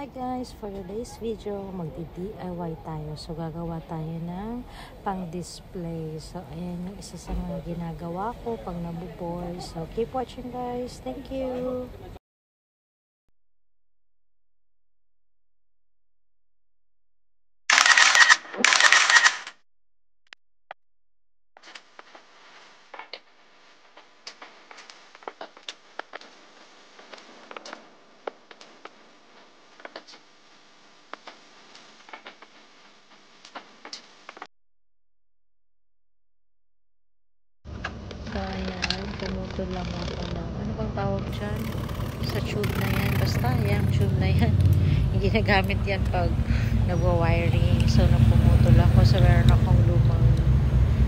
Hi guys, for today's video, magdi-DIY tayo. So, gagawa tayo ng pang-display. So, ayan yung isa sa mga ginagawa ko pag nabuboy. So, keep watching guys. Thank you! So, ayan, pumutol lang ako ng, ano bang tawag dyan? Sa tube na yan. Basta, ayan, tube na yan. Hindi ginagamit yan pag nagwa-wiring. So, napumutol ako. So, meron akong lumang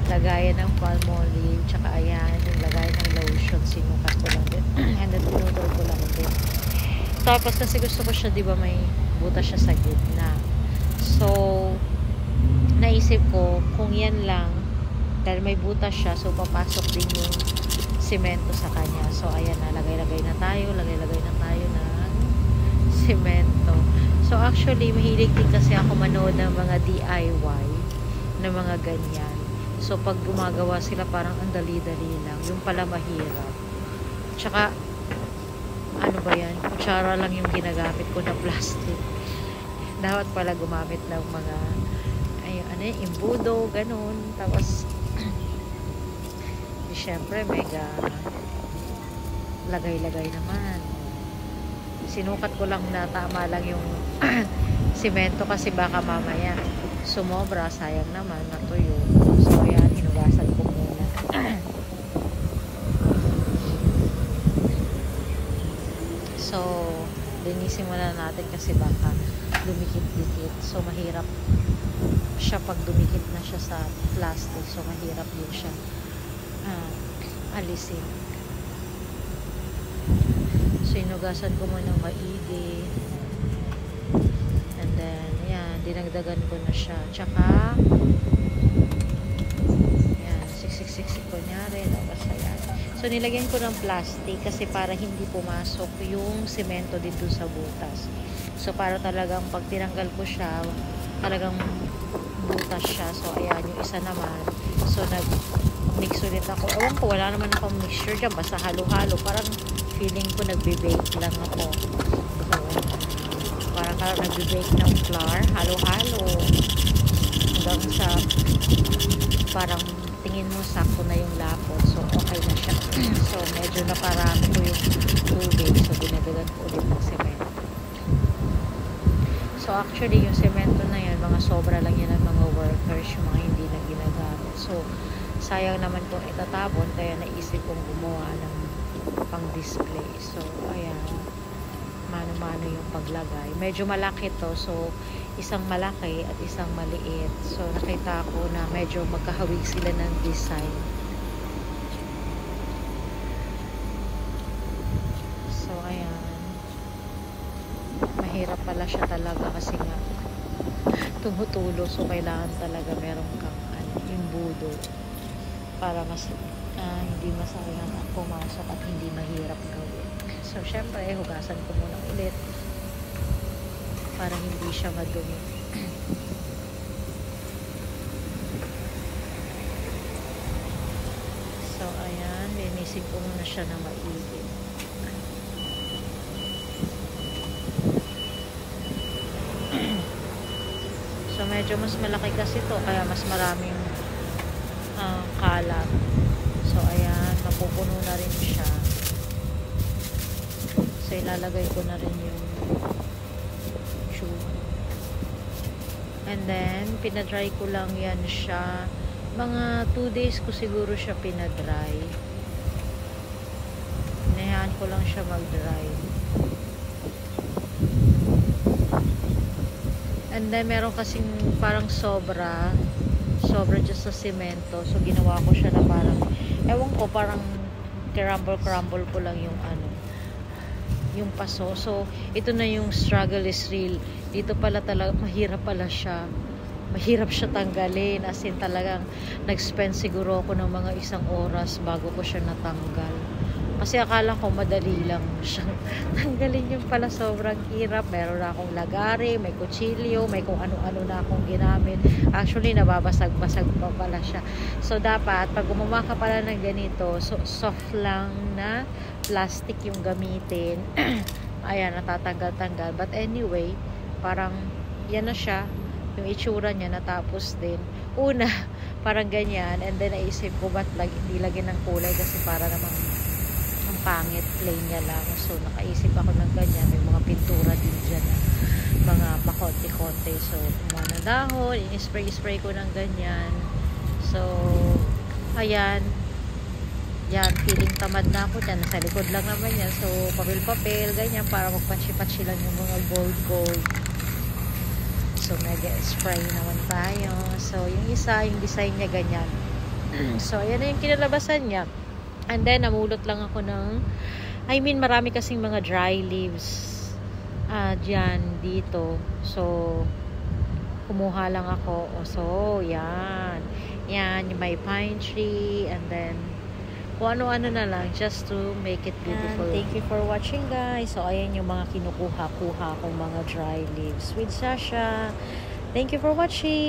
lagayan ng palmolive. Tsaka, ayan, yung lagayan ng lotion. Sinukat ko lang din. And then, pinutol ko lang din. Tapos, kasi gusto ko siya, di ba, may butas siya sa gitna. So, naisip ko, kung yan lang, dahil may butas siya, so papasok din yung simento sa kanya. So ayan na, lagay-lagay na tayo ng simento. So actually, mahilig din kasi ako manood ng mga DIY na mga ganyan. So pag gumagawa sila, parang ang dali-dali lang. Yung pala mahirap. Tsaka, ano ba yan? Kutsara lang yung ginagamit ko na plastic. Dapat pala gumamit ng mga imbudo, ganun. Tapos syempre mega lagay-lagay naman. Sinukat ko lang na tama lang yung simento kasi baka mamaya sumobra, sayang naman natuyo. So ayan, hinugasan ko muna. So linisin muna natin kasi baka dumikit-dikit. So mahirap siya pag dumikit na siya sa plastic. So mahirap din siya alisin. So inugasan ko muna ng maigi. And then ayan, dinagdagan ko na siya. Tsaka ayan, siksik-siksik ko nyari. Tapos ayan. So nilagyan ko ng plastic kasi para hindi pumasok yung semento dito sa butas. So para talagang pag tinanggal ko siya, talagang butas siya. So ayan, yung isa naman. So mix ulit ako. Ewan ko, wala naman akong mixture dyan. Basta halo-halo. Parang feeling ko nagbe-bake lang ako. So, parang nagbe-bake ng flour. Halo-halo. Hanggang sa parang tingin mo sakto na yung lapot. So, okay na siya. So, medyo naparami ko yung tubig. So, dinagagan ko ulit ng semento. So, actually, yung semento na yan, mga sobra lang yan ng mga workers, yung mga hindi na ginagamit. So, sayang naman kung itatapon, kaya naisip kong gumawa ng pang-display. So, ayan, mano-mano yung paglagay. Medyo malaki to, so isang malaki at isang maliit. So, nakita ko na medyo magkahawig sila ng design. So, ayan, mahirap pala siya talaga kasi nga tumutulo. So, kailangan talaga meron kang imbudo para mas hindi masayang at pumasok at hindi mahirap gawin. So, syempre, hugasan ko muna ulit para hindi siya madumi. So, ayan, linisin ko muna siya na maigi. So, medyo mas malaki kasi to, kaya mas maraming kalat. So, ayan, mapupuno na rin siya. So, ilalagay ko na rin yung tube. And then, pinadry ko lang yan siya. Mga 2 days ko siguro siya pinadry. Hinayaan ko lang siya mag-dry. And then, meron kasing parang sobra dyan sa semento. So, ginawa ko siya na parang, ewan ko, parang crumble ko lang yung yung paso. So, ito na yung struggle is real. Dito pala talaga, mahirap pala siya. Mahirap siya tanggalin. As in, talagang nag-spend siguro ako ng mga 1 oras bago ko siya natanggal. Kasi akala ko madali lang siyang tanggalin, yung pala sobrang hirap. Meron na akong lagari, may kutsilyo, may kung ano-ano na akong ginamit. Actually, nababasag-basag pa pala siya. So, dapat, pag gumawa ka pala ng ganito, so, soft lang na plastic yung gamitin. Ayan, natatanggal-tanggal. But anyway, parang yan na siya. Yung itsura niya natapos din. Una, parang ganyan. And then, naisip ko, ba't hindi lagyan ng kulay? Kasi para namang ang pangit, plain niya lang. So, nakaisip ako ng ganyan. May mga pintura din dyan na mga pakonti-konti. So, kumuha ng dahon, in-spray ko ng ganyan. So, ayan. Yan, feeling tamad na ako dyan. Nasa likod lang naman yan. So, papel-papel, ganyan, para magpatsi-patsi lang yung mga gold-gold. So, nag-spray naman tayo. So, yung isa, yung design niya ganyan. So, ayan na yung kinalabasan niya. And then, namulot lang ako ng, marami kasing mga dry leaves dyan, dito. So, kumuha lang ako. So, yan. Yan, yung may pine tree. And then, kung ano-ano na lang, just to make it beautiful. And thank you for watching, guys. So, ayan yung mga kinukuha-kuha kong mga dry leaves with Sasha. Thank you for watching.